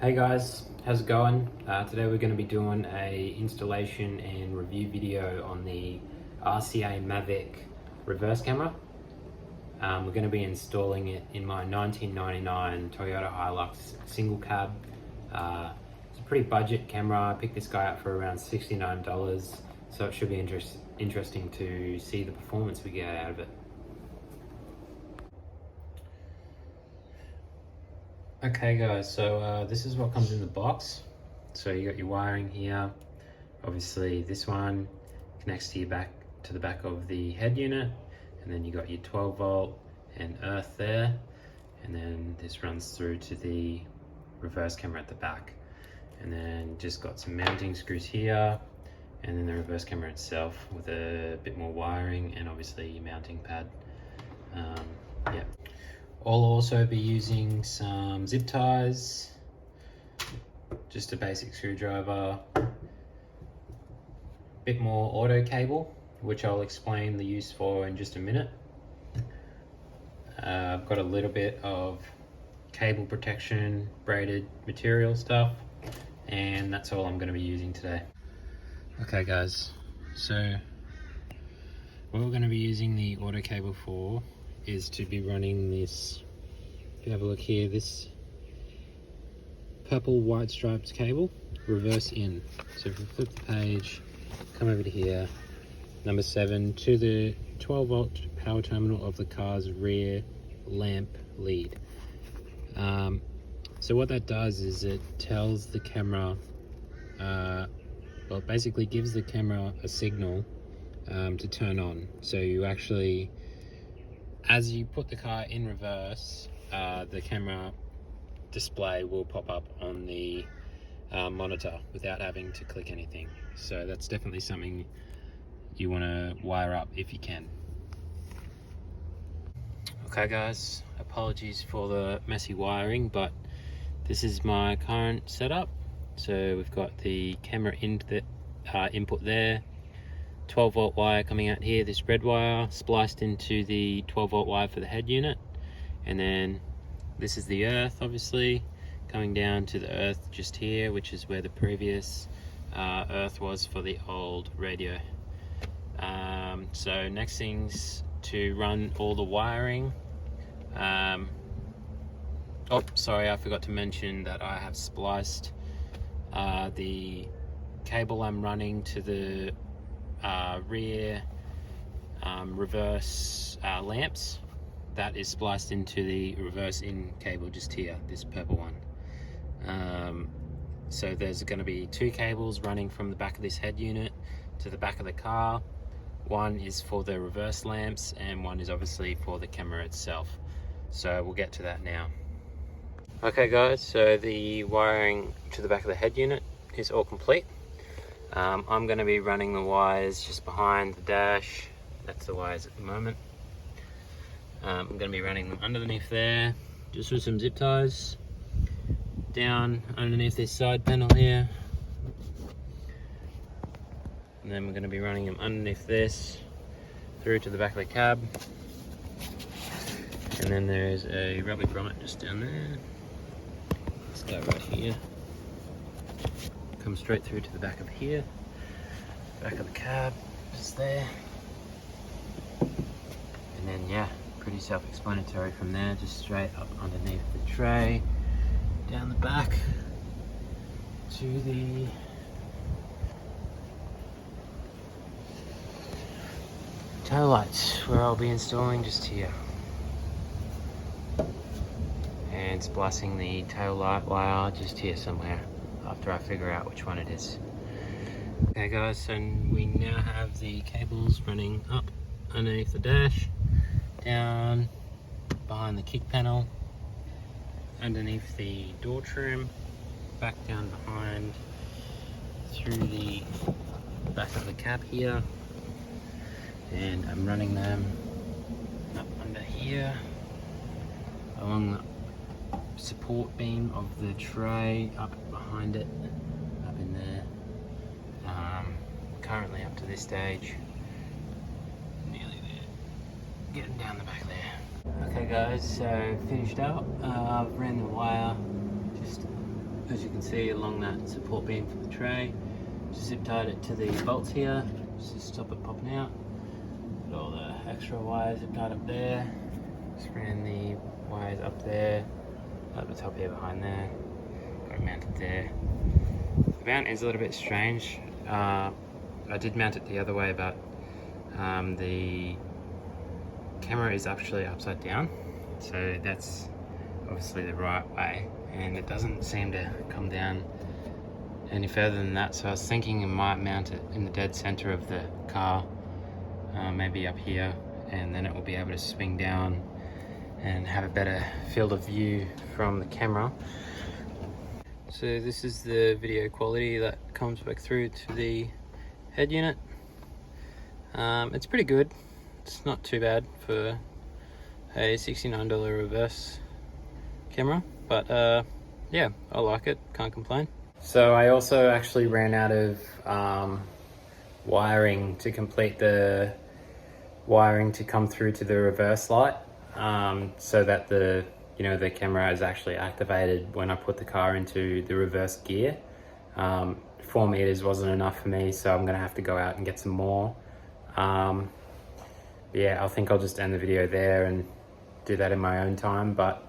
Hey guys, how's it going? Today we're going to be doing a installation and review video on the RCAMAVIC reverse camera. We're going to be installing it in my 1999 Toyota Hilux single cab. It's a pretty budget camera. I picked this guy up for around $69, so it should be interesting to see the performance we get out of it. Okay guys, so this is what comes in the box. So you got your wiring here. Obviously this one connects to the back of the head unit, and then you got your 12 volt and earth there, and then this runs through to the reverse camera at the back, and then just got some mounting screws here, and then the reverse camera itself with a bit more wiring, and obviously your mounting pad. Yeah. I'll also be using some zip ties, just a basic screwdriver, a bit more auto cable, which I'll explain the use for in just a minute. I've got a little bit of cable protection, braided material stuff, and that's all I'm going to be using today. Okay guys, so what we're going to be using the auto cable for is to be running this, if you have a look here, this purple white striped cable, reverse in. So if we flip the page, come over to here, number 7, to the 12 volt power terminal of the car's rear lamp lead. So what that does is it tells the camera, well, it basically gives the camera a signal to turn on. So you actually, as you put the car in reverse, the camera display will pop up on the monitor without having to click anything. So that's definitely something you want to wire up if you can. Okay guys, apologies for the messy wiring, but this is my current setup. So we've got the camera input there, 12 volt wire coming out here, this red wire spliced into the 12 volt wire for the head unit, and then this is the earth obviously coming down to the earth just here, which is where the previous earth was for the old radio. So next thing's to run all the wiring. Oh sorry, I forgot to mention that I have spliced the cable I'm running to the rear reverse lamps. That is spliced into the reverse in cable just here, this purple one. So there's going to be 2 cables running from the back of this head unit to the back of the car. One is for the reverse lamps and one is obviously for the camera itself. So we'll get to that now. Okay guys, so the wiring to the back of the head unit is all complete. I'm going to be running the wires just behind the dash. That's the wires at the moment. I'm going to be running them underneath there, just with some zip ties, down underneath this side panel here. And then we're going to be running them underneath this, through to the back of the cab. And then there's a rubber grommet just down there. Let's go right here. Come straight through to the back of here, back of the cab, just there. And then yeah, pretty self-explanatory from there, just straight up underneath the tray, down the back to the tail lights, where I'll be installing just here. And splicing the tail light wire just here somewhere, after I figure out which one it is. Okay guys, so we now have the cables running up underneath the dash, down behind the kick panel, underneath the door trim, back down behind, through the back of the cab here, and I'm running them up under here, along the support beam of the tray, up behind it, up in there. Currently up to this stage, nearly there, getting down the back there. Okay guys, so finished up. Ran the wire just as you can see, along that support beam for the tray. Just zip tied it to the bolts here, just to stop it popping out. Got all the extra wires zip tied up there. Just ran the wires up there, up the top here behind there. Got it mounted there. The mount is a little bit strange. I did mount it the other way, but the camera is actually upside down, so that's obviously the right way, and it doesn't seem to come down any further than that. So I was thinking I might mount it in the dead center of the car, maybe up here, and then it will be able to swing down and have a better field of view from the camera. So this is the video quality that comes back through to the head unit. It's pretty good. It's not too bad for a $69 reverse camera, but yeah, I like it, can't complain. So I also actually ran out of wiring to complete the wiring to come through to the reverse light, so that the camera is actually activated when I put the car into the reverse gear. 4 meters wasn't enough for me, so I'm gonna have to go out and get some more. Yeah, I think I'll just end the video there and do that in my own time, but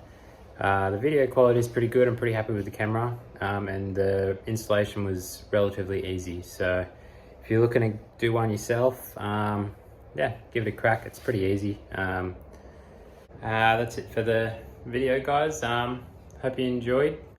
the video quality is pretty good. I'm pretty happy with the camera, and the installation was relatively easy. So if you're looking to do one yourself, yeah, give it a crack. It's pretty easy. That's it for the video, guys. Hope you enjoyed.